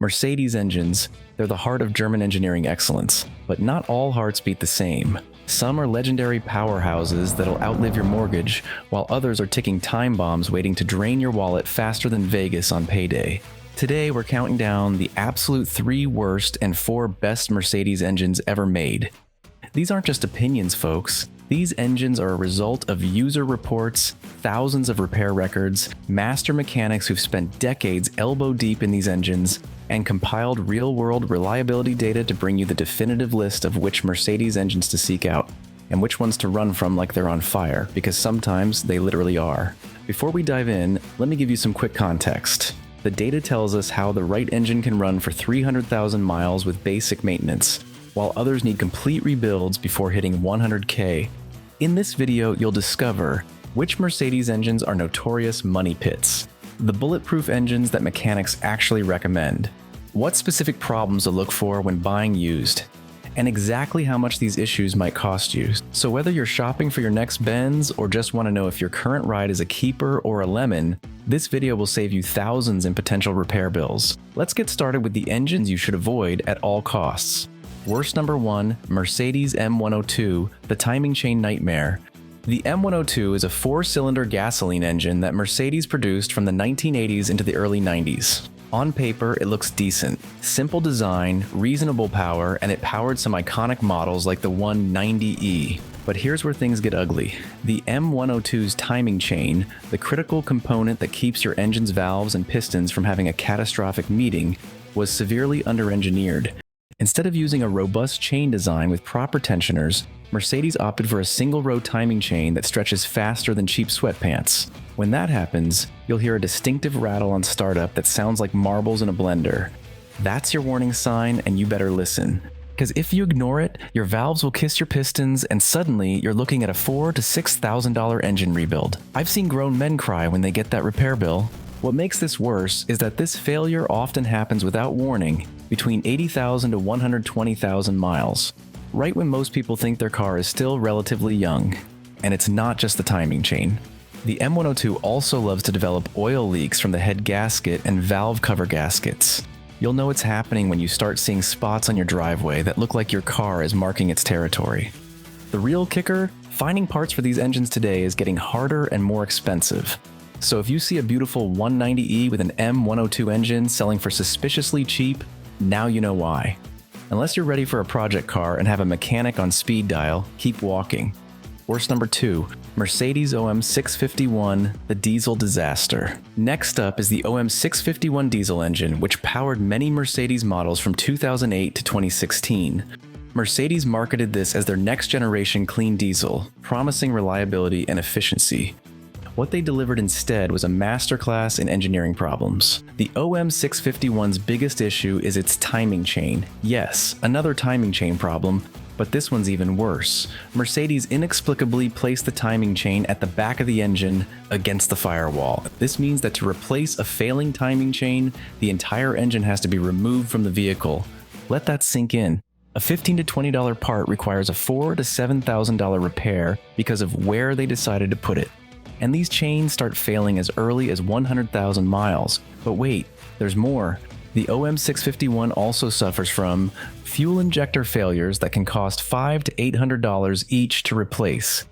Mercedes engines, they're the heart of German engineering excellence, but not all hearts beat the same. Some are legendary powerhouses that'll outlive your mortgage, while others are ticking time bombs waiting to drain your wallet faster than Vegas on payday. Today we're counting down the absolute 3 worst and 4 best Mercedes engines ever made. These aren't just opinions, folks. These engines are a result of user reports, thousands of repair records, master mechanics who've spent decades elbow deep in these engines, and compiled real-world reliability data to bring you the definitive list of which Mercedes engines to seek out, and which ones to run from like they're on fire, because sometimes they literally are. Before we dive in, let me give you some quick context. The data tells us how the right engine can run for 300,000 miles with basic maintenance, while others need complete rebuilds before hitting 100K. In this video, you'll discover which Mercedes engines are notorious money pits, the bulletproof engines that mechanics actually recommend, what specific problems to look for when buying used, and exactly how much these issues might cost you. So whether you're shopping for your next Benz or just want to know if your current ride is a keeper or a lemon, this video will save you thousands in potential repair bills. Let's get started with the engines you should avoid at all costs. Worst number 1, Mercedes M102, the timing chain nightmare. The M102 is a 4-cylinder gasoline engine that Mercedes produced from the 1980s into the early 90s. On paper, it looks decent. Simple design, reasonable power, and it powered some iconic models like the 190E. But here's where things get ugly. The M102's timing chain, the critical component that keeps your engine's valves and pistons from having a catastrophic meeting, was severely under-engineered. Instead of using a robust chain design with proper tensioners, Mercedes opted for a single-row timing chain that stretches faster than cheap sweatpants. When that happens, you'll hear a distinctive rattle on startup that sounds like marbles in a blender. That's your warning sign, and you better listen. Because if you ignore it, your valves will kiss your pistons, and suddenly you're looking at a $4,000 to $6,000 engine rebuild. I've seen grown men cry when they get that repair bill. What makes this worse is that this failure often happens without warning, between 80,000 to 120,000 miles, right when most people think their car is still relatively young. And it's not just the timing chain. The M102 also loves to develop oil leaks from the head gasket and valve cover gaskets. You'll know it's happening when you start seeing spots on your driveway that look like your car is marking its territory. The real kicker? Finding parts for these engines today is getting harder and more expensive. So if you see a beautiful 190E with an M102 engine selling for suspiciously cheap, now you know why. Unless you're ready for a project car and have a mechanic on speed dial, keep walking. Worst number 2, Mercedes OM651, the diesel disaster. Next up is the OM651 diesel engine, which powered many Mercedes models from 2008 to 2016. Mercedes marketed this as their next-generation clean diesel, promising reliability and efficiency. What they delivered instead was a masterclass in engineering problems. The OM651's biggest issue is its timing chain. Yes, another timing chain problem, but this one's even worse. Mercedes inexplicably placed the timing chain at the back of the engine against the firewall. This means that to replace a failing timing chain, the entire engine has to be removed from the vehicle. Let that sink in. A $15 to $20 part requires a $4,000 to $7,000 repair because of where they decided to put it. And these chains start failing as early as 100,000 miles. But wait, there's more. The OM651 also suffers from fuel injector failures that can cost $500 to $800 each to replace,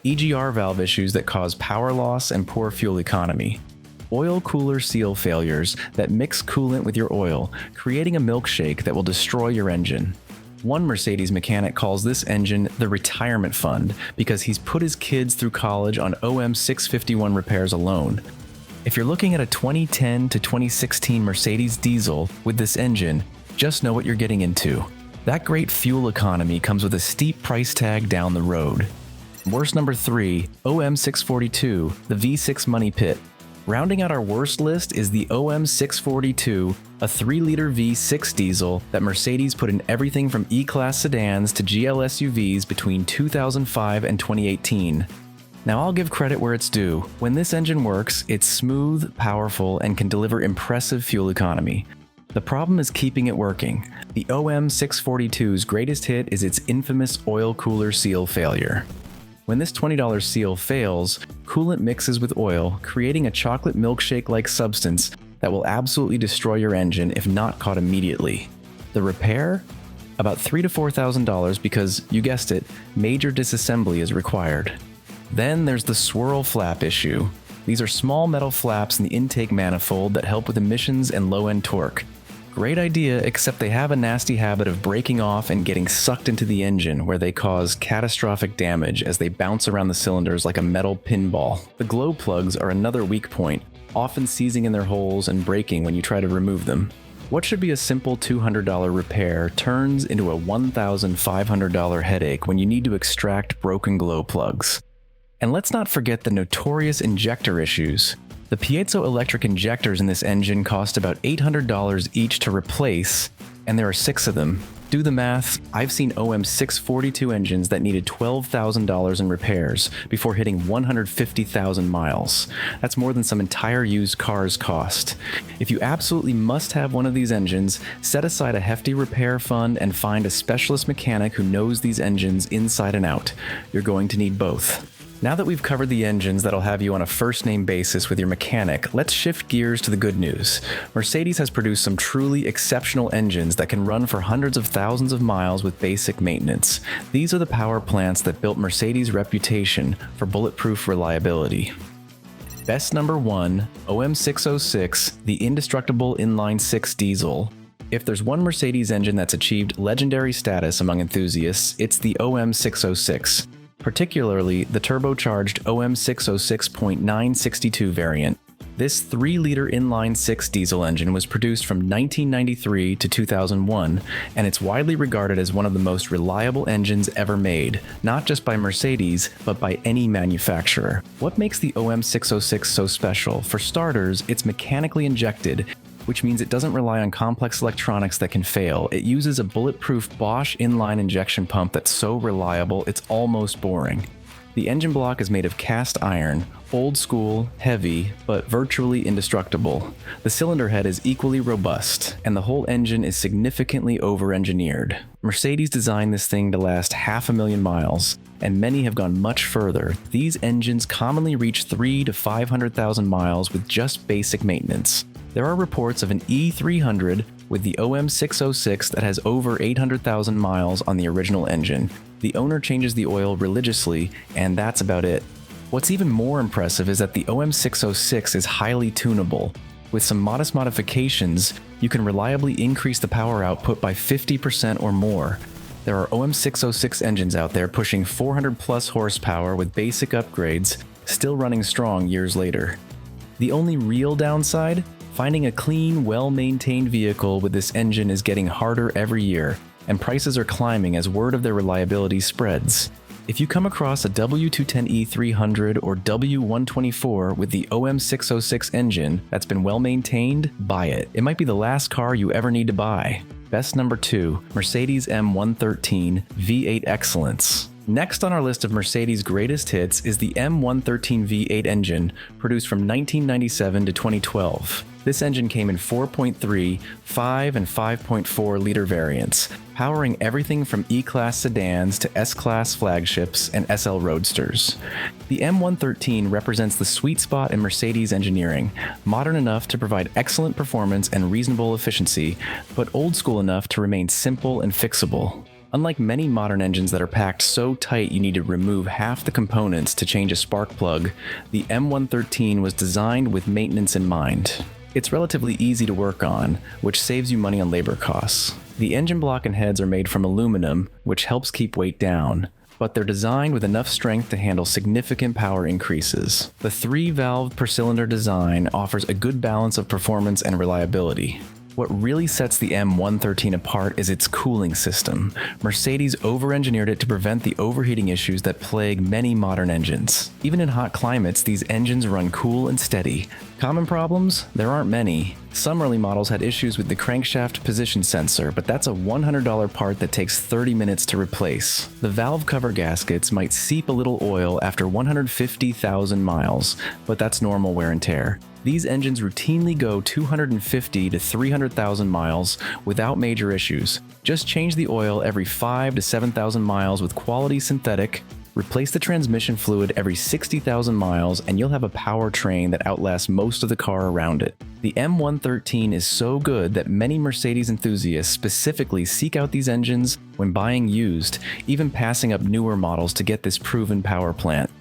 EGR valve issues that cause power loss and poor fuel economy, oil cooler seal failures that mix coolant with your oil, creating a milkshake that will destroy your engine. One Mercedes mechanic calls this engine the retirement fund because he's put his kids through college on OM651 repairs alone. If you're looking at a 2010 to 2016 Mercedes diesel with this engine, just know what you're getting into. That great fuel economy comes with a steep price tag down the road. Worst number 3, OM642, the V6 money pit. Rounding out our worst list is the OM642, a 3-liter V6 diesel that Mercedes put in everything from E-Class sedans to GL SUVs between 2005 and 2018. Now I'll give credit where it's due. When this engine works, it's smooth, powerful, and can deliver impressive fuel economy. The problem is keeping it working. The OM642's greatest hit is its infamous oil cooler seal failure. When this $20 seal fails, coolant mixes with oil, creating a chocolate milkshake-like substance that will absolutely destroy your engine if not caught immediately. The repair? About $3,000 to $4,000 because, you guessed it, major disassembly is required. Then there's the swirl flap issue. These are small metal flaps in the intake manifold that help with emissions and low-end torque. Great idea, except they have a nasty habit of breaking off and getting sucked into the engine, where they cause catastrophic damage as they bounce around the cylinders like a metal pinball. The glow plugs are another weak point, often seizing in their holes and breaking when you try to remove them. What should be a simple $200 repair turns into a $1,500 headache when you need to extract broken glow plugs. And let's not forget the notorious injector issues. The piezoelectric injectors in this engine cost about $800 each to replace, and there are 6 of them. Do the math. I've seen OM642 engines that needed $12,000 in repairs before hitting 150,000 miles. That's more than some entire used cars cost. If you absolutely must have one of these engines, set aside a hefty repair fund and find a specialist mechanic who knows these engines inside and out. You're going to need both. Now that we've covered the engines that'll have you on a first-name basis with your mechanic, let's shift gears to the good news. Mercedes has produced some truly exceptional engines that can run for hundreds of thousands of miles with basic maintenance. These are the power plants that built Mercedes' reputation for bulletproof reliability. Best number 1, OM606, the indestructible inline-6 diesel. If there's one Mercedes engine that's achieved legendary status among enthusiasts, it's the OM606. Particularly the turbocharged OM606.962 variant. This 3-liter inline-6 diesel engine was produced from 1993 to 2001, and it's widely regarded as one of the most reliable engines ever made, not just by Mercedes, but by any manufacturer. What makes the OM606 so special? For starters, it's mechanically injected, which means it doesn't rely on complex electronics that can fail. It uses a bulletproof Bosch inline injection pump that's so reliable it's almost boring. The engine block is made of cast iron, old school, heavy, but virtually indestructible. The cylinder head is equally robust, and the whole engine is significantly over-engineered. Mercedes designed this thing to last 500,000 miles, and many have gone much further. These engines commonly reach 300,000 to 500,000 miles with just basic maintenance. There are reports of an E300 with the OM606 that has over 800,000 miles on the original engine. The owner changes the oil religiously, and that's about it. What's even more impressive is that the OM606 is highly tunable. With some modest modifications, you can reliably increase the power output by 50% or more. There are OM606 engines out there pushing 400 plus horsepower with basic upgrades, still running strong years later. The only real downside? Finding a clean, well-maintained vehicle with this engine is getting harder every year, and prices are climbing as word of their reliability spreads. If you come across a W210E 300 or W124 with the OM606 engine that's been well-maintained, buy it. It might be the last car you ever need to buy. Best number 2, Mercedes M113 V8 Excellence. Next on our list of Mercedes' greatest hits is the M113 V8 engine, produced from 1997 to 2012. This engine came in 4.3, 5, and 5.4 liter variants, powering everything from E-Class sedans to S-Class flagships and SL Roadsters. The M113 represents the sweet spot in Mercedes engineering, modern enough to provide excellent performance and reasonable efficiency, but old school enough to remain simple and fixable. Unlike many modern engines that are packed so tight you need to remove half the components to change a spark plug, the M113 was designed with maintenance in mind. It's relatively easy to work on, which saves you money on labor costs. The engine block and heads are made from aluminum, which helps keep weight down, but they're designed with enough strength to handle significant power increases. The 3-valve per cylinder design offers a good balance of performance and reliability. What really sets the M113 apart is its cooling system. Mercedes over-engineered it to prevent the overheating issues that plague many modern engines. Even in hot climates, these engines run cool and steady. Common problems? There aren't many. Some early models had issues with the crankshaft position sensor, but that's a $100 part that takes 30 minutes to replace. The valve cover gaskets might seep a little oil after 150,000 miles, but that's normal wear and tear. These engines routinely go 250 to 300,000 miles without major issues. Just change the oil every 5 to 7,000 miles with quality synthetic, Replace the transmission fluid every 60,000 miles and you'll have a powertrain that outlasts most of the car around it. The M113 is so good that many Mercedes enthusiasts specifically seek out these engines when buying used, even passing up newer models to get this proven power plant.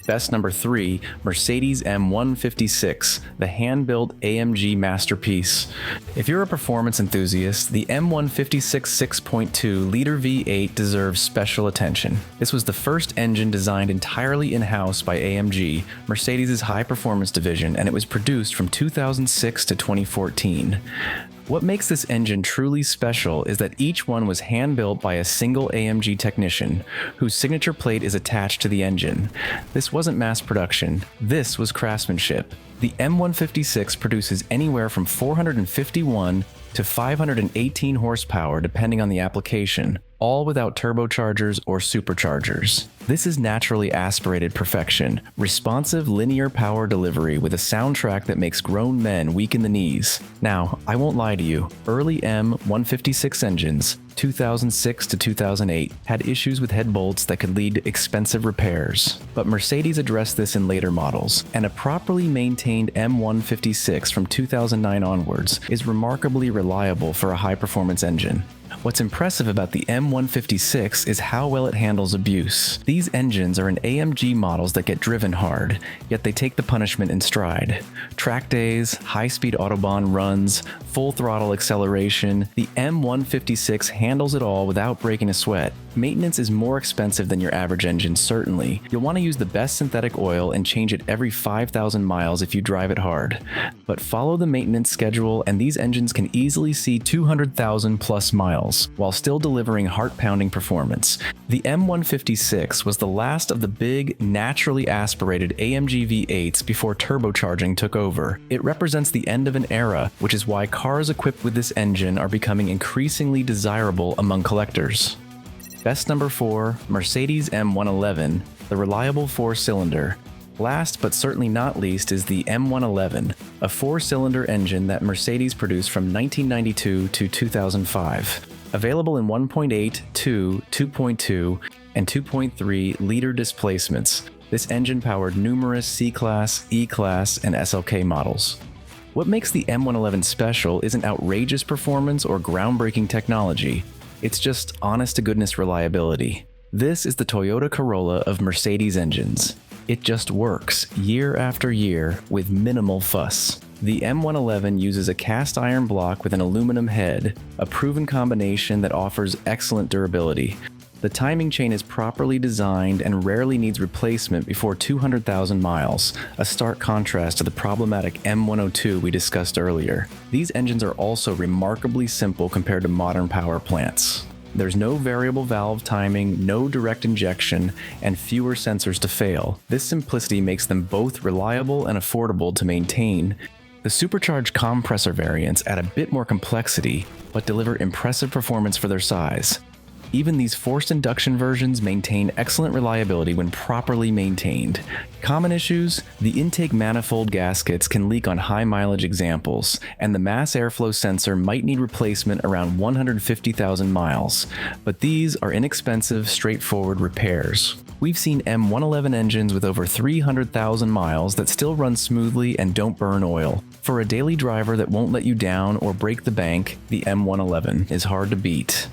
Best number 3, Mercedes M156, the hand-built AMG masterpiece. If you're a performance enthusiast, the M156 6.2-liter V8 deserves special attention. This was the first engine designed entirely in-house by AMG, Mercedes' high-performance division, and it was produced from 2006 to 2014. What makes this engine truly special is that each one was hand-built by a single AMG technician, whose signature plate is attached to the engine. This wasn't mass production, this was craftsmanship. The M156 produces anywhere from 451 to 518 horsepower depending on the application, all without turbochargers or superchargers. This is naturally aspirated perfection, responsive linear power delivery with a soundtrack that makes grown men weak in the knees. Now, I won't lie to you, early M156 engines, 2006 to 2008, had issues with head bolts that could lead to expensive repairs. But Mercedes addressed this in later models, and a properly maintained M156 from 2009 onwards is remarkably reliable for a high-performance engine. What's impressive about the M156 is how well it handles abuse. These engines are in AMG models that get driven hard, yet they take the punishment in stride. Track days, high-speed autobahn runs, full throttle acceleration, the M156 handles it all without breaking a sweat. Maintenance is more expensive than your average engine, certainly. You'll want to use the best synthetic oil and change it every 5,000 miles if you drive it hard. But follow the maintenance schedule and these engines can easily see 200,000 plus miles, while still delivering heart-pounding performance. The M156 was the last of the big, naturally aspirated AMG V8s before turbocharging took over. It represents the end of an era, which is why cars equipped with this engine are becoming increasingly desirable among collectors. Best number 4, Mercedes M111, the reliable 4-cylinder. Last but certainly not least is the M111, a 4-cylinder engine that Mercedes produced from 1992 to 2005. Available in 1.8, 2, 2.2, and 2.3 liter displacements, this engine powered numerous C-Class, E-Class, and SLK models. What makes the M111 special isn't outrageous performance or groundbreaking technology. It's just honest-to-goodness reliability. This is the Toyota Corolla of Mercedes engines. It just works, year after year, with minimal fuss. The M111 uses a cast iron block with an aluminum head, a proven combination that offers excellent durability. The timing chain is properly designed and rarely needs replacement before 200,000 miles, a stark contrast to the problematic M102 we discussed earlier. These engines are also remarkably simple compared to modern power plants. There's no variable valve timing, no direct injection, and fewer sensors to fail. This simplicity makes them both reliable and affordable to maintain. The supercharged compressor variants add a bit more complexity, but deliver impressive performance for their size. Even these forced induction versions maintain excellent reliability when properly maintained. Common issues? The intake manifold gaskets can leak on high mileage examples, and the mass airflow sensor might need replacement around 150,000 miles. But these are inexpensive, straightforward repairs. We've seen M111 engines with over 300,000 miles that still run smoothly and don't burn oil. For a daily driver that won't let you down or break the bank, the M111 is hard to beat.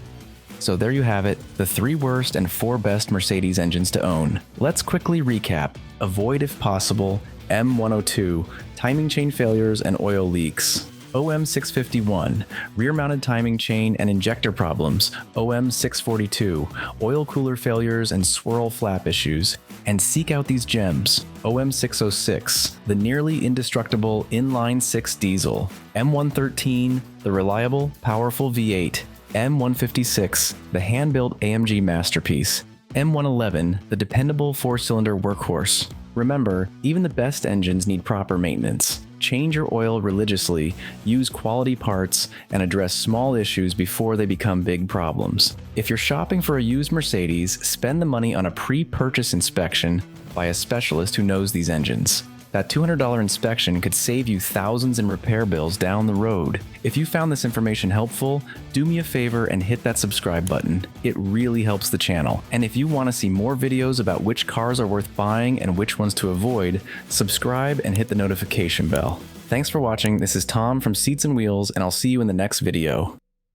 So there you have it, the 3 worst and 4 best Mercedes engines to own. Let's quickly recap. Avoid if possible, M102, timing chain failures and oil leaks. OM651, rear-mounted timing chain and injector problems. OM642, oil cooler failures and swirl flap issues. And seek out these gems. OM606, the nearly indestructible inline-6 diesel. M113, the reliable, powerful V8. M156, the hand-built AMG masterpiece. M111, the dependable 4-cylinder workhorse. Remember, even the best engines need proper maintenance. Change your oil religiously, use quality parts, and address small issues before they become big problems. If you're shopping for a used Mercedes, spend the money on a pre-purchase inspection by a specialist who knows these engines. That $200 inspection could save you thousands in repair bills down the road. If you found this information helpful, do me a favor and hit that subscribe button. It really helps the channel. And if you want to see more videos about which cars are worth buying and which ones to avoid, subscribe and hit the notification bell. Thanks for watching. This is Tom from Seats and Wheels, and I'll see you in the next video.